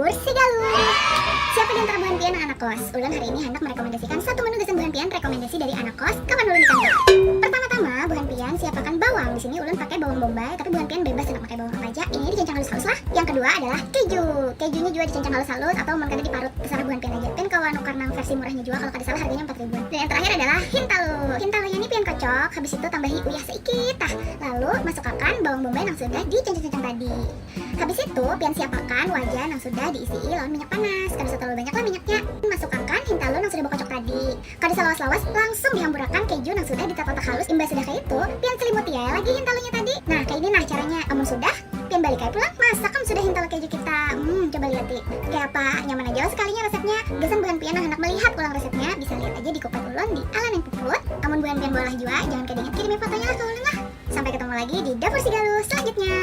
Dapur Si Galus. Siapa di antara buhan pian yang anak kos? Ulun hari ini hendak merekomendasikan satu menu gesan buhan pian rekomendasi dari anak kos kapan ulun di kantor. Pertama-tama buhan pian siapakan bawang. Di sini ulun pakai bawang bombay, tapi buhan pian bebas hendak pakai bawang apa aja. Ini dicencang halus-halus lah. Yang kedua adalah keju. Kejunya juga dicencang halus-halus atau mun kada diparut besar buhan pian aja. Kan kawan karena versi murahnya juga kalau kada salah harganya 4 ribuan. Dan yang terakhir adalah hintalu. Hintalunya ini pian kocok, habis itu tambahi uyah sedikit tah. Lalu masukkan bawang bombay yang sudah dicencang-cencang tadi. Habis itu pian siapakan wajan yang sudah diisi lawan minyak panas. Kada usah terlalu banyak lah minyaknya. Masukkan hintalu yang sudah bokocok tadi. Kada selawas-lawas langsung dihamburakan keju yang sudah ditatak halus. Imbas sudah kayak itu, pian selimuti ya lagi hintalunya tadi. Nah, kayak ini nah caranya. Amun sudah, pian balik aja pulang. Masakan sudah hintalu keju kita. Coba lihat nih. Kayak apa? Nyaman aja sekalinya resepnya. Gesan buhan pian yang hendak melihat ulang resepnya bisa lihat aja di Kupat Ulun di Alamin Puput. Amun buhan pian bolah juga, jangan kedenget kirimin fotonya lah ke ulun lah. Sampai ketemu lagi di Dapur Si Galus selanjutnya.